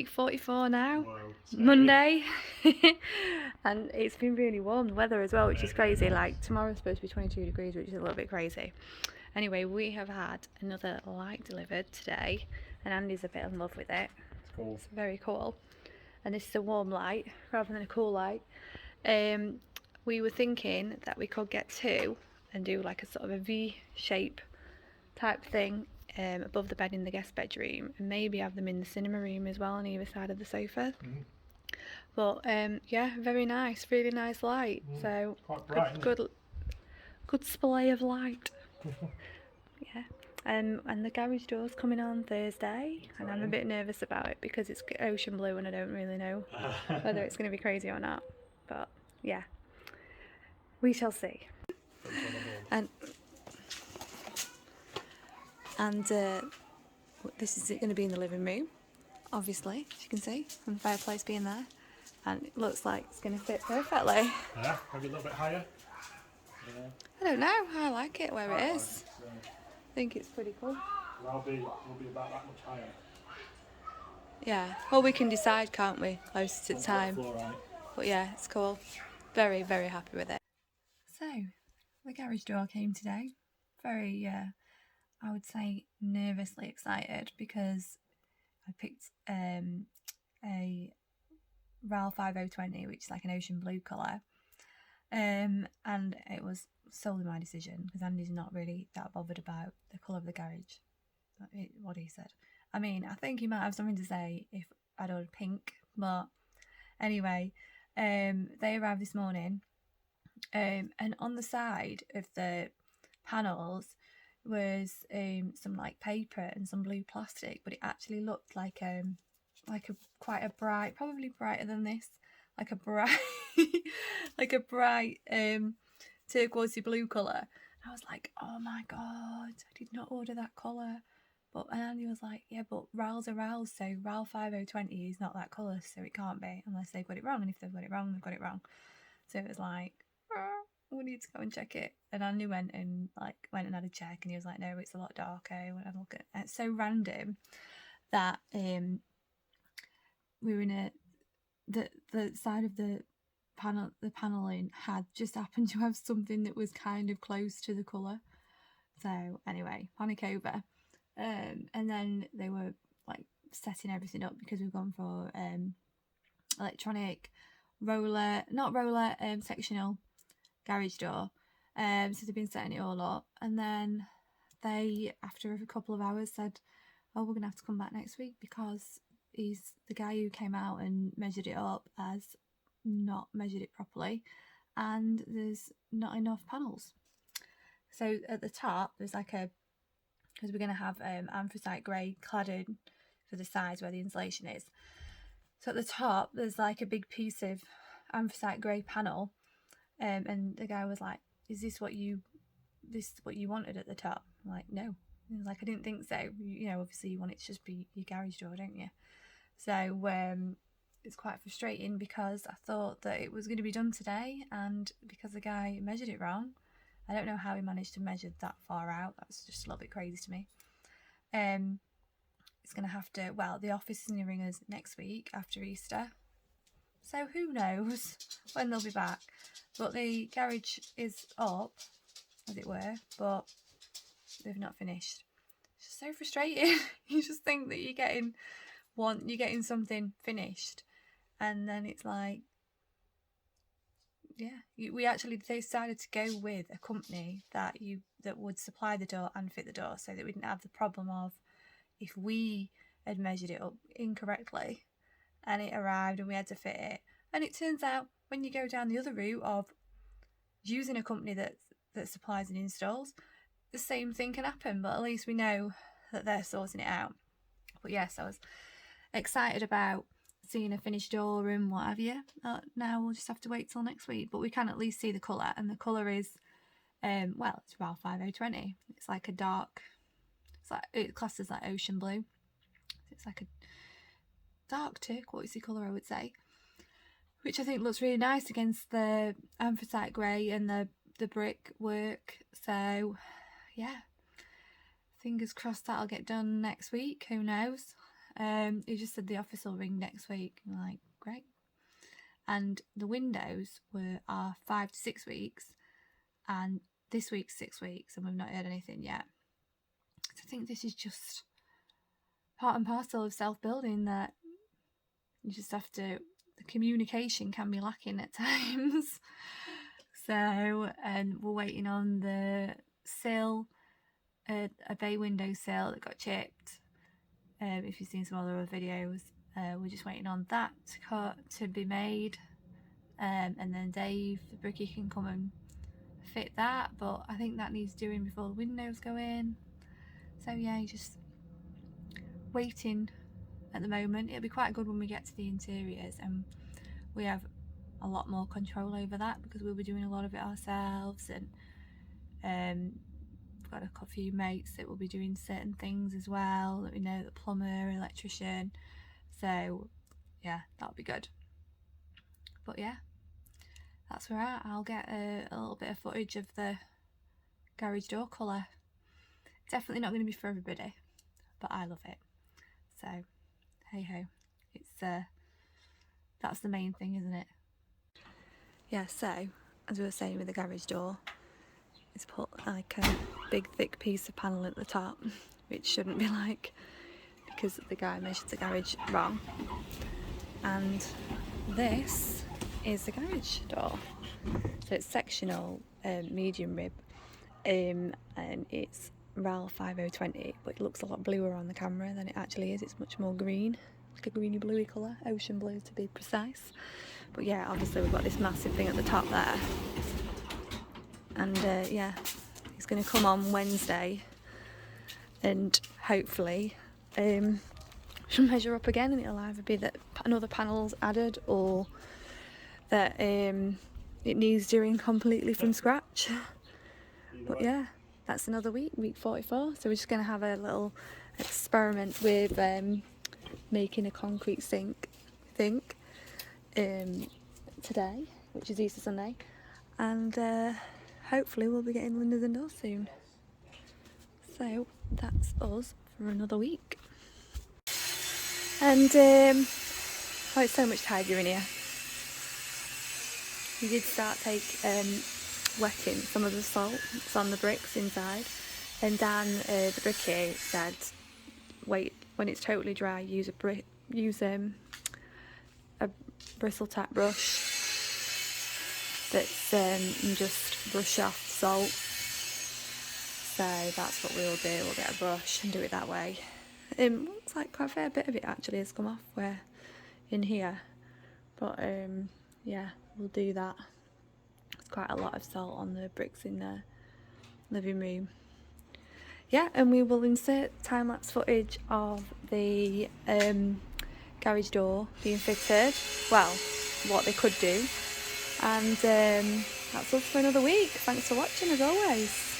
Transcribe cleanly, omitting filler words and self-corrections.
8:44 now. Whoa, Monday. And it's been really warm, the weather as well, which is crazy. Like tomorrow's supposed to be 22 degrees, which is a little bit crazy. Anyway, we have had another light delivered today, and Andy's a bit in love with it. It's cool. It's very cool. And this is a warm light rather than a cool light. We were thinking that we could get two and do like a sort of a V shape type thing above the bed in the guest bedroom, and maybe have them in the cinema room as well on either side of the sofa. But yeah, very nice, really nice light. So quite bright, good display of light. Yeah. And the garage door's coming on Thursday, and I'm a bit nervous about it because it's ocean blue and I don't really know whether it's going to be crazy or not. But yeah, we shall see. And this is going to be in the living room, obviously, as you can see, from the fireplace being there. And it looks like it's going to fit perfectly. Yeah, maybe a little bit higher. Yeah. I don't know, I like it where it is. I think it's pretty cool. We'll be about that much higher. Yeah, well, we can decide, can't we, closer to the time. But yeah, it's cool. Very, very happy with it. So, the garage door came today. Very, I would say, nervously excited because I picked a RAL 5020, which is like an ocean blue colour. And it was solely my decision because Andy's not really that bothered about the colour of the garage. What he said. I mean, I think he might have something to say if I'd ordered pink, but anyway, they arrived this morning, and on the side of the panels was some like paper and some blue plastic, but it actually looked like a quite a bright, probably brighter than this, like a bright like a bright turquoisey blue colour. I was like, oh my god, I did not order that colour. But Andy was like, yeah, but RAL's a RAL, so RAL 5020 is not that colour, so it can't be unless they've got it wrong, and if they've got it wrong, they've got it wrong. So it was like, we need to go and check it. And Andy went and had a check, and he was like, no, it's a lot darker. I went and look at it. It's so random that we were in the side of the paneling had just happened to have something that was kind of close to the colour. So anyway, panic over. And then they were like setting everything up because we've gone for electronic sectional garage door. So they've been setting it all up, and then they, after a couple of hours, said, oh, we're gonna have to come back next week because the guy who came out and measured it up has not measured it properly, and there's not enough panels. So at the top there's because we're going to have anthracite grey cladding for the sides where the insulation is. So at the top there's like a big piece of anthracite grey panel, and the guy was like, is this what you wanted at the top? I'm like, no. He was like, I didn't think so. You know, obviously you want it to just be your garage door, don't you? So it's quite frustrating because I thought that it was going to be done today, and because the guy measured it wrong, I don't know how he managed to measure that far out. That's just a little bit crazy to me. It's going to have to, well, the office is going to ring us next week after Easter. So who knows when they'll be back. But the garage is up, as it were, but they've not finished. It's just so frustrating. You just think that you're getting something finished, and then it's like, yeah, we actually decided to go with a company that would supply the door and fit the door, so that we didn't have the problem of if we had measured it up incorrectly and it arrived and we had to fit it. And it turns out when you go down the other route of using a company that supplies and installs, the same thing can happen, but at least we know that they're sorting it out. But yes, I was excited about seeing a finished door and what have you. Now we'll just have to wait till next week, but we can at least see the colour, and the colour is well, it's RAL 5020. It's like a dark, it classes like ocean blue. It's like a dark turquoisey colour, I would say, which I think looks really nice against the anthracite grey and the brick work. So yeah, fingers crossed that'll get done next week. Who knows? He just said the office will ring next week. I'm like, great. And the windows are 5 to 6 weeks, and this week's 6 weeks, and we've not heard anything yet. So I think this is just part and parcel of self-building, that you just have to, the communication can be lacking at times. So, and we're waiting on the sill, a bay window sill that got chipped. If you've seen some other videos, we're just waiting on that to be made, and then Dave, the brickie, can come and fit that, but I think that needs doing before the windows go in. So yeah, just waiting at the moment. It'll be quite good when we get to the interiors and we have a lot more control over that, because we'll be doing a lot of it ourselves, and we've got a few mates that will be doing certain things as well, that we know, the plumber, electrician. So yeah, that'll be good. But yeah, that's where we're at. I'll get a little bit of footage of the garage door colour. Definitely not going to be for everybody, but I love it. So hey ho, it's that's the main thing, isn't it? Yeah, so as we were saying with the garage door, it's put like a big thick piece of panel at the top, which shouldn't be like, because the guy measured the garage wrong. And this is the garage door. So it's sectional, medium rib, and it's RAL 5020, but it looks a lot bluer on the camera than it actually is. It's much more green, like a greeny bluey colour, ocean blue to be precise. But yeah, obviously we've got this massive thing at the top there, and yeah, it's going to come on Wednesday, and hopefully she'll measure up again, and it'll either be that another panel's added, or that it needs doing completely from scratch. But yeah, that's another week 44. So we're just going to have a little experiment with making a concrete sink, I think, today, which is Easter Sunday, and hopefully we'll be getting windows and doors soon. So that's us for another week. And oh, it's so much tidier in here. We did start wetting some of the salt that's on the bricks inside, and Dan, the brickie, said wait, when it's totally dry, use a bristle tap brush that's and just brush off salt. So that's what we'll do. We'll get a brush and do it that way. Looks like quite a fair bit of it actually has come off where in here, but yeah, we'll do that. There's quite a lot of salt on the bricks in the living room. Yeah, and we will insert time-lapse footage of the garage door being fitted, well, what they could do, and that's us for another week. Thanks for watching as always.